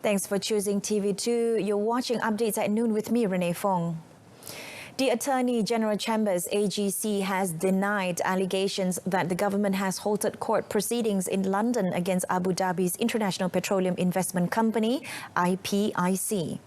Thanks for choosing TV2. You're watching Updates at Noon with me, Renee Fong. The Attorney General Chambers, AGC, has denied allegations that the government has halted court proceedings in London against Abu Dhabi's International Petroleum Investment Company, IPIC.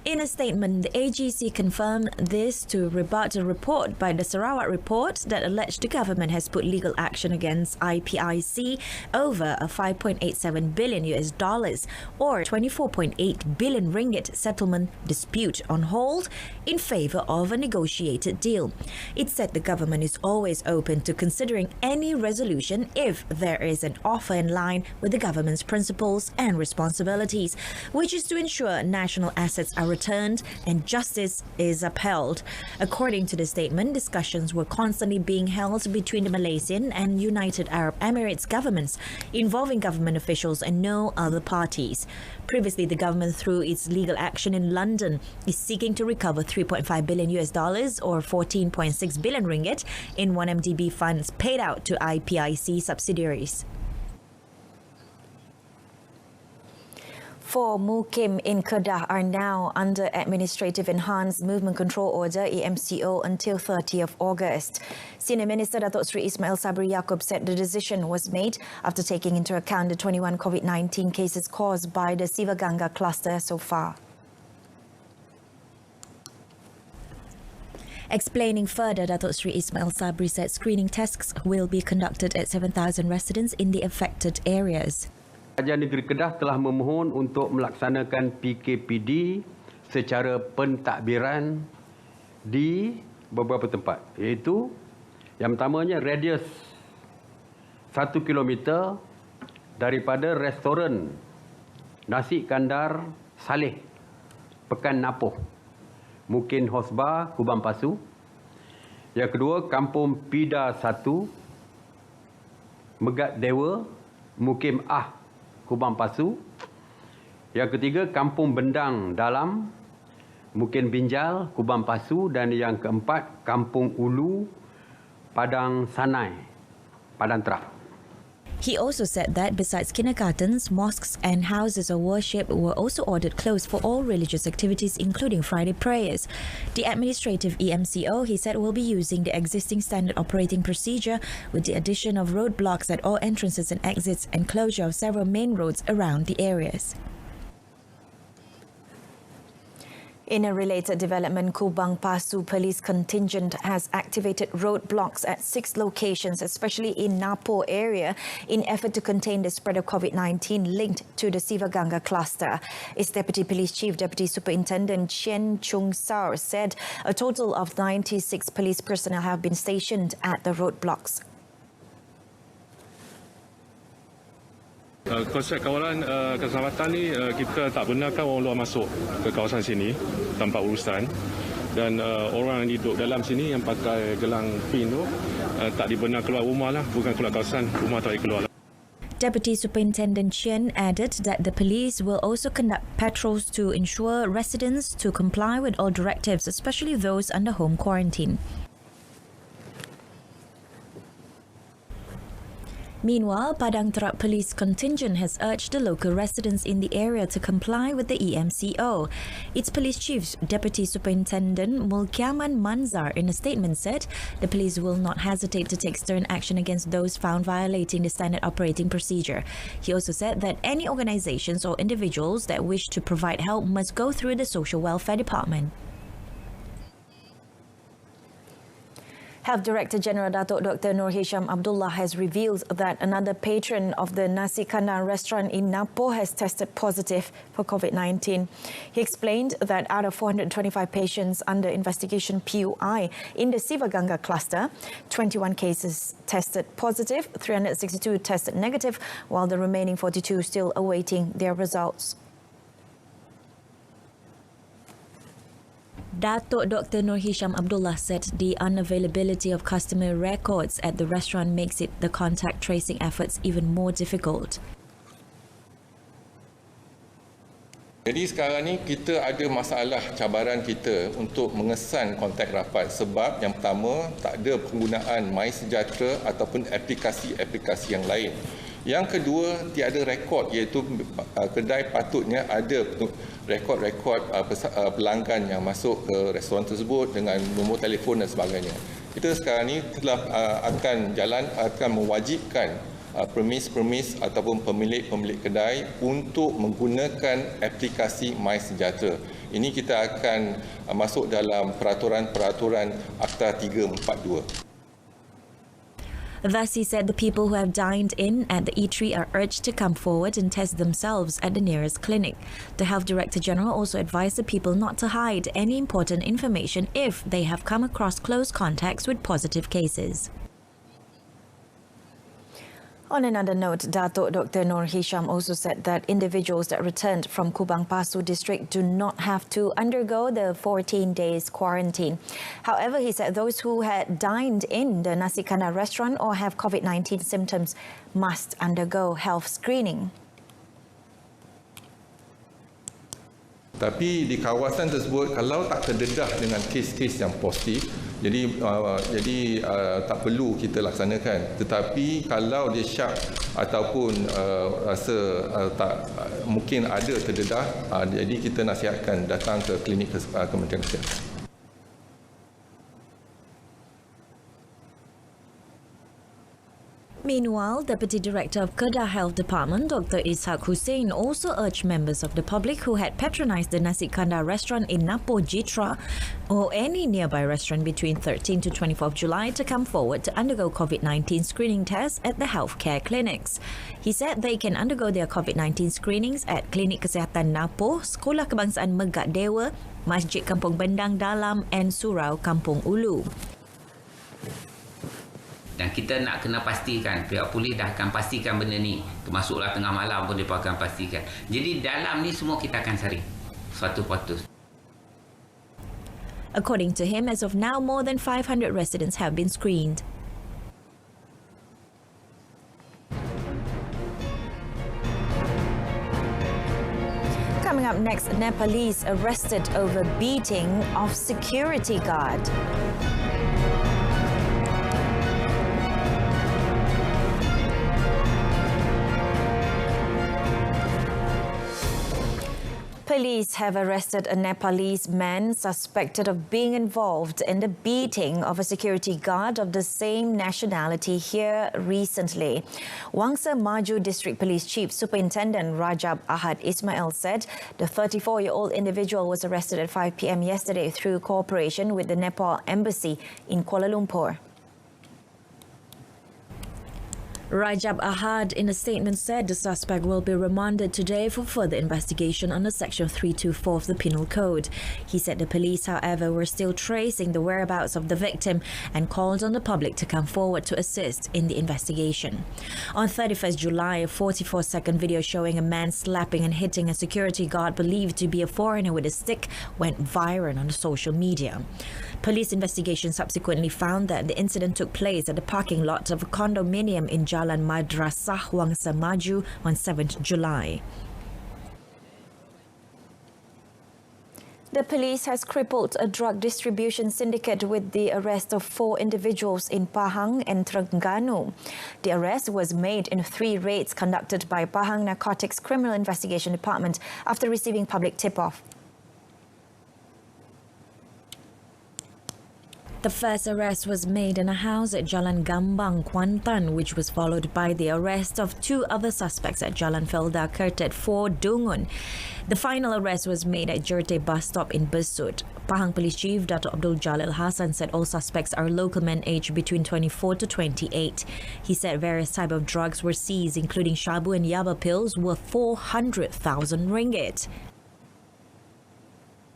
In a statement, the AGC confirmed this to rebut a report by the Sarawak Report that alleged the government has put legal action against IPIC over a $5.87 billion or 24.8 billion ringgit settlement dispute on hold in favor of a negotiated deal. It said the government is always open to considering any resolution if there is an offer in line with the government's principles and responsibilities, which is to ensure national assets are returned and justice is upheld. According to the statement, discussions were constantly being held between the Malaysian and United Arab Emirates governments, involving government officials and no other parties. Previously, the government, through its legal action in London, is seeking to recover $3.5 billion or 14.6 billion ringgit in 1MDB funds paid out to IPIC subsidiaries. 4 mukim in Kedah are now under Administrative Enhanced Movement Control Order (EMCO) until 30th August. Senior Minister Datuk Seri Ismail Sabri Yaakob said the decision was made after taking into account the 21 COVID-19 cases caused by the Sivaganga cluster so far. Explaining further, Datuk Seri Ismail Sabri said screening tests will be conducted at 7,000 residents in the affected areas. Kerajaan Negeri Kedah telah memohon untuk melaksanakan PKPD secara pentadbiran di beberapa tempat, iaitu yang pertamanya radius 1 kilometer daripada restoran Nasi Kandar Saleh, Pekan Napoh, Mukim Hosba, Kubang Pasu. Yang kedua, Kampung Pida 1, Megat Dewa, Mukim Ah, Kubang Pasu. Yang ketiga, Kampung Bendang Dalam, Mukim Binjal, Kubang Pasu. Dan yang keempat, Kampung Ulu, Padang Sanai, Padang Terah. He also said that besides kindergartens, mosques and houses of worship were also ordered closed for all religious activities, including Friday prayers. The administrative EMCO, he said, will be using the existing standard operating procedure with the addition of roadblocks at all entrances and exits and closure of several main roads around the areas. In a related development, Kubang Pasu Police Contingent has activated roadblocks at 6 locations, especially in Napoh area, in effort to contain the spread of COVID-19 linked to the Sivaganga cluster. Its Deputy Police Chief, Deputy Superintendent Chen Chung Sao, said a total of 96 police personnel have been stationed at the roadblocks. Konsep kawalan keselamatan ni kita tak benarkan orang luar masuk ke kawasan sini tanpa urusan, dan orang yang duduk dalam sini yang pakai gelang PIN tu tak dibenarkan keluar rumah lah, bukan keluar kawasan, rumah tak boleh keluar. Deputy Superintendent Chen added that the police will also conduct patrols to ensure residents to comply with all directives, especially those under home quarantine. Meanwhile, Padang Terah Police Contingent has urged the local residents in the area to comply with the EMCO. Its police chief, Deputy Superintendent Mulkiaman Manzar, in a statement said the police will not hesitate to take stern action against those found violating the standard operating procedure. He also said that any organizations or individuals that wish to provide help must go through the Social Welfare Department. Health Director General Datuk Dr. Nur Hisham Abdullah has revealed that another patron of the Nasi Kandar restaurant in Napoh has tested positive for COVID-19. He explained that out of 425 patients under investigation PUI in the Sivaganga cluster, 21 cases tested positive, 362 tested negative, while the remaining 42 still awaiting their results. Datuk Dr. Nur Hisham Abdullah said the unavailability of customer records at the restaurant makes it the contact tracing efforts even more difficult. Jadi sekarang ni kita ada masalah cabaran kita untuk mengesan kontak rapat sebab yang pertama tak ada penggunaan MySejahtera ataupun aplikasi-aplikasi yang lain Yang kedua, tiada rekod, iaitu kedai patutnya ada rekod-rekod pelanggan yang masuk ke restoran tersebut dengan nombor telefon dan sebagainya. Kita sekarang ini telah akan mewajibkan premis ataupun pemilik kedai untuk menggunakan aplikasi MySejahtera. Ini kita akan masuk dalam peraturan Akta 342. Thus, he said the people who have dined in at the eatery are urged to come forward and test themselves at the nearest clinic. The Health Director General also advised the people not to hide any important information if they have come across close contacts with positive cases. On another note, Datuk Dr. Nur Hisham also said that individuals that returned from Kubang Pasu district do not have to undergo the 14 days quarantine. However, he said those who had dined in the Nasi Kandar restaurant or have COVID-19 symptoms must undergo health screening. Tapi di kawasan tersebut, kalau tak terdedah dengan kes-kes yang positif, jadi tak perlu kita laksanakan. Tetapi kalau dia syak ataupun rasa tak mungkin ada terdedah, jadi kita nasihatkan datang ke klinik Kementerian Kesihatan. Meanwhile, Deputy Director of Kedah Health Department, Dr. Ishak Hussein, also urged members of the public who had patronised the Nasi Kandar restaurant in Napo Jitra or any nearby restaurant between 13 to 24 July to come forward to undergo COVID-19 screening tests at the healthcare clinics. He said they can undergo their COVID-19 screenings at Klinik Kesihatan Napo, Sekolah Kebangsaan Megat Dewa, Masjid Kampung Bendang Dalam and Surau Kampung Ulu. Dan kita nak kena pastikan, pihak polis dah akan pastikan benda ni, termasuklah tengah malam pun mereka akan pastikan. Jadi dalam ni semua kita akan saring suatu patus. According to him, as of now, more than 500 residents have been screened. Coming up next, Nepalese arrested over beating of security guard. Police have arrested a Nepalese man suspected of being involved in the beating of a security guard of the same nationality here recently. Wangsa Maju District Police Chief Superintendent Rajab Ahad Ismail said the 34-year-old individual was arrested at 5 p.m. yesterday through cooperation with the Nepal Embassy in Kuala Lumpur. Rajab Ahad in a statement said the suspect will be remanded today for further investigation under Section 324 of the Penal Code. He said the police, however, were still tracing the whereabouts of the victim and called on the public to come forward to assist in the investigation. On 31st July, a 44-second video showing a man slapping and hitting a security guard believed to be a foreigner with a stick went viral on social media. Police investigation subsequently found that the incident took place at the parking lot of a condominium in Jalan Madrasah Wangsa Maju on 7th July. The police has crippled a drug distribution syndicate with the arrest of 4 individuals in Pahang and Terengganu. The arrest was made in 3 raids conducted by Pahang Narcotics Criminal Investigation Department after receiving public tip-off. The first arrest was made in a house at Jalan Gambang, Kuantan, which was followed by the arrest of 2 other suspects at Jalan Felda Kertet 4, Dungun. The final arrest was made at Jerte bus stop in Besut. Pahang Police Chief Dato' Abdul Jalil Hassan said all suspects are local men aged between 24 to 28. He said various types of drugs were seized, including shabu and yaba pills worth 400,000 ringgit.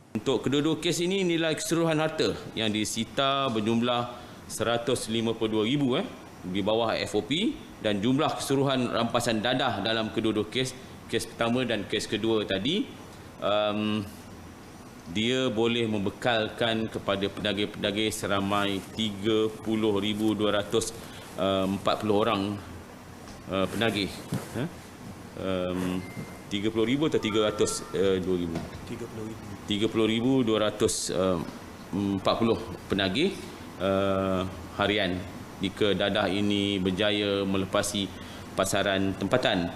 Untuk kedua-dua kes ini, nilai keseluruhan harta yang disita berjumlah 152,000 di bawah FOP, dan jumlah keseluruhan rampasan dadah dalam kedua-dua kes pertama dan kes kedua tadi, dia boleh membekalkan kepada pedagih-pedagih seramai 30,240 orang penagih. 30,000 atau 302,000? 30,240 penagih harian jika dadah ini berjaya melepasi pasaran tempatan.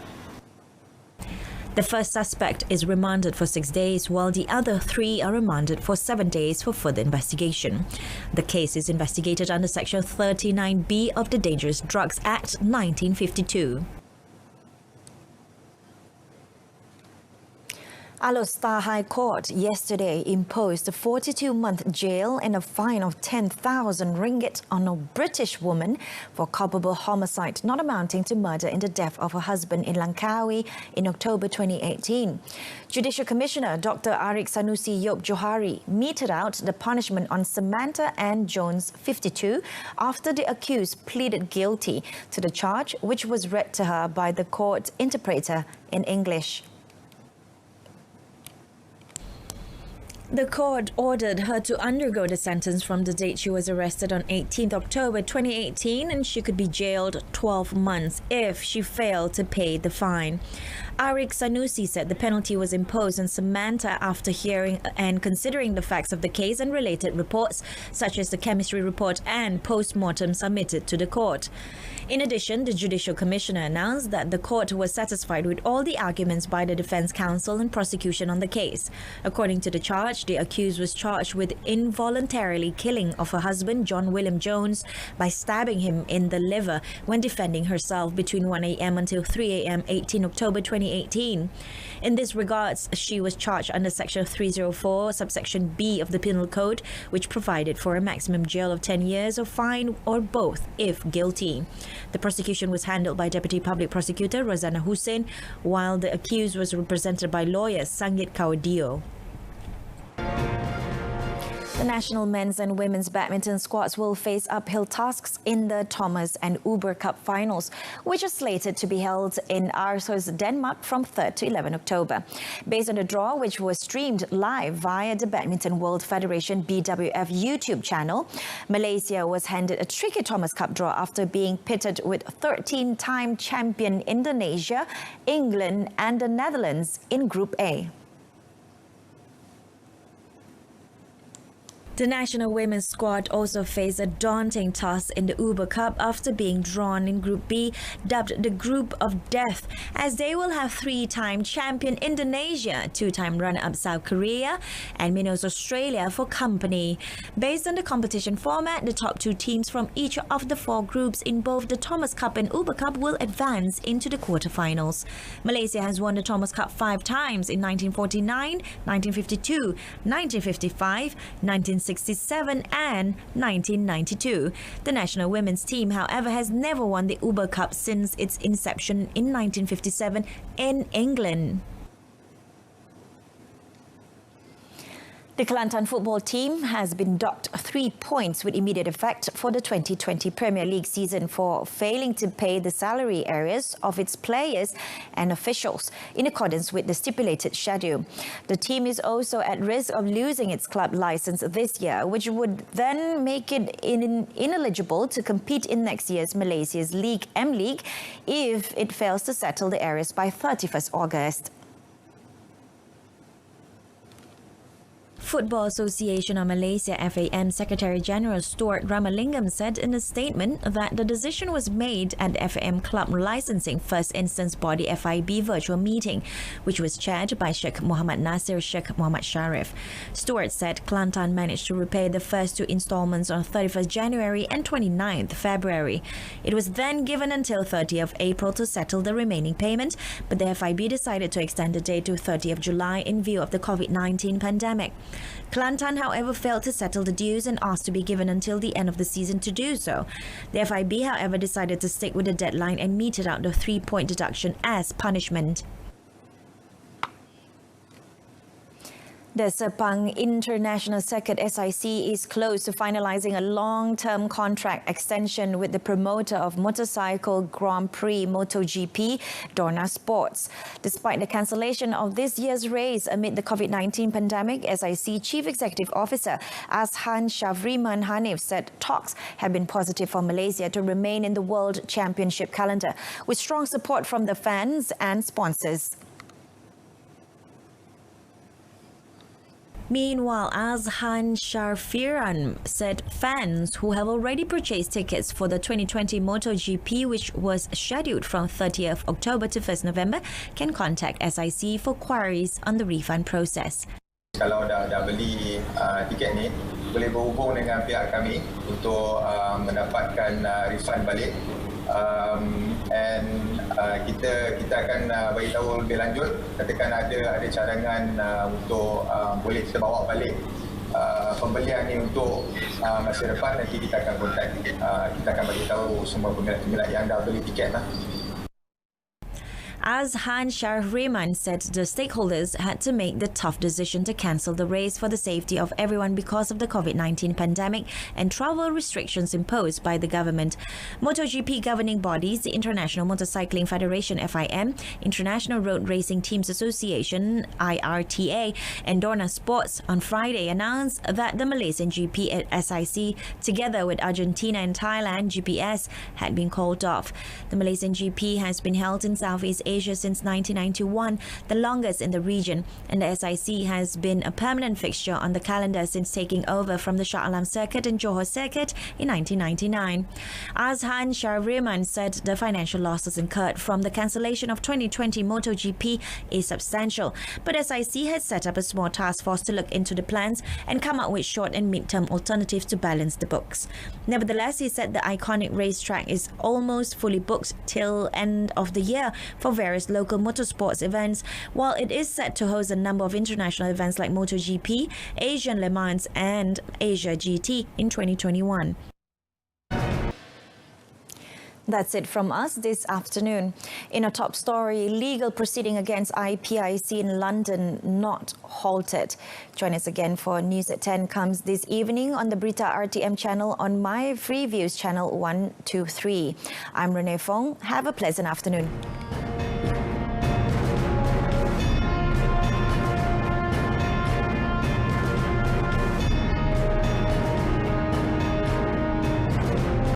The first suspect is remanded for 6 days, while the other 3 are remanded for 7 days for further investigation. The case is investigated under Section 39B of the Dangerous Drugs Act 1952. Alor High Court yesterday imposed a 42-month jail and a fine of 10,000 ringgit on a British woman for culpable homicide not amounting to murder in the death of her husband in Langkawi in October 2018. Judicial Commissioner Dr. Arik Sanusi Yop Johari meted out the punishment on Samantha Ann Jones, 52, after the accused pleaded guilty to the charge, which was read to her by the court interpreter in English. The court ordered her to undergo the sentence from the date she was arrested on 18th October 2018, and she could be jailed 12 months if she failed to pay the fine. Arik Sanusi said the penalty was imposed on Samantha after hearing and considering the facts of the case and related reports, such as the chemistry report and post-mortem submitted to the court. In addition, the Judicial Commissioner announced that the court was satisfied with all the arguments by the defense counsel and prosecution on the case. According to the charge, the accused was charged with involuntarily killing of her husband, John William Jones, by stabbing him in the liver when defending herself between 1 a.m. until 3 a.m. 18 October 2018. In this regards, she was charged under Section 304, subsection B of the Penal Code, which provided for a maximum jail of 10 years or fine or both if guilty. The prosecution was handled by Deputy Public Prosecutor Rosanna Hussein, while the accused was represented by lawyer Sanggit Kaudio. The national men's and women's badminton squads will face uphill tasks in the Thomas and Uber Cup finals, which are slated to be held in Aarhus, Denmark from 3rd to 11 October. Based on the draw, which was streamed live via the Badminton World Federation BWF YouTube channel, Malaysia was handed a tricky Thomas Cup draw after being pitted with 13-time champion Indonesia, England and the Netherlands in Group A. The national women's squad also faced a daunting task in the Uber Cup after being drawn in Group B, dubbed the Group of Death, as they will have 3-time champion Indonesia, 2-time runner-up South Korea, and Minos Australia for company. Based on the competition format, the top 2 teams from each of the 4 groups in both the Thomas Cup and Uber Cup will advance into the quarterfinals. Malaysia has won the Thomas Cup 5 times in 1949, 1952, 1955, 1967 and 1992. The national women's team, however, has never won the Uber Cup since its inception in 1957 in England. The Kelantan football team has been docked 3 points with immediate effect for the 2020 Premier League season for failing to pay the salary areas of its players and officials in accordance with the stipulated schedule. The team is also at risk of losing its club license this year, which would then make it ineligible to compete in next year's Malaysia's League M-League if it fails to settle the areas by 31st August. Football Association of Malaysia FAM Secretary General Stuart Ramalingam said in a statement that the decision was made at the FAM Club Licensing First Instance Body FIB virtual meeting, which was chaired by Sheikh Muhammad Nasir Sheikh Muhammad Sharif. Stuart said Kelantan managed to repay the first 2 installments on 31st January and 29th February. It was then given until 30th April to settle the remaining payment, but the FIB decided to extend the date to 30th July in view of the COVID-19 pandemic. Kelantan, however, failed to settle the dues and asked to be given until the end of the season to do so. The FIB, however, decided to stick with the deadline and meted out the 3-point deduction as punishment. The Sepang International Circuit SIC is close to finalizing a long-term contract extension with the promoter of motorcycle Grand Prix MotoGP, Dorna Sports. Despite the cancellation of this year's race amid the COVID-19 pandemic, SIC Chief Executive Officer Azhan Shavriman Hanif said talks have been positive for Malaysia to remain in the World Championship calendar, with strong support from the fans and sponsors. Meanwhile, Azhan Sharfiran said fans who have already purchased tickets for the 2020 MotoGP, which was scheduled from 30th October to 1st November, can contact SIC for queries on the refund process. Kalau dah beli tiket ni, boleh berhubung dengan pihak kami untuk mendapatkan refund balik. Kita akan bagi tahu lebih lanjut. Katakan ada cadangan untuk boleh kita bawa balik pembelian ni untuk masa depan, nanti kita akan kontak. Kita akan bagi tahu semua pemilik yang dah beli tiket lah. Azhan Sharfiran said the stakeholders had to make the tough decision to cancel the race for the safety of everyone because of the COVID-19 pandemic and travel restrictions imposed by the government. MotoGP governing bodies, the International Motorcycling Federation (FIM), International Road Racing Teams Association (IRTA), and Dorna Sports on Friday announced that the Malaysian GP at SIC, together with Argentina and Thailand GPS, had been called off. The Malaysian GP has been held in Southeast Asia since 1991, the longest in the region, and the SIC has been a permanent fixture on the calendar since taking over from the Shah Alam Circuit and Johor Circuit in 1999. Azhan Sharfiran said the financial losses incurred from the cancellation of 2020 MotoGP is substantial, but SIC has set up a small task force to look into the plans and come up with short and mid-term alternatives to balance the books. Nevertheless, he said the iconic racetrack is almost fully booked till end of the year for various local motorsports events, while it is set to host a number of international events like MotoGP, Asian Le Mans and Asia GT in 2021. That's it from us this afternoon. In a top story, legal proceeding against IPIC in London not halted. Join us again for News at 10 comes this evening on the Berita RTM channel on My Free Views channel 123. I'm Renee Fong. Have a pleasant afternoon.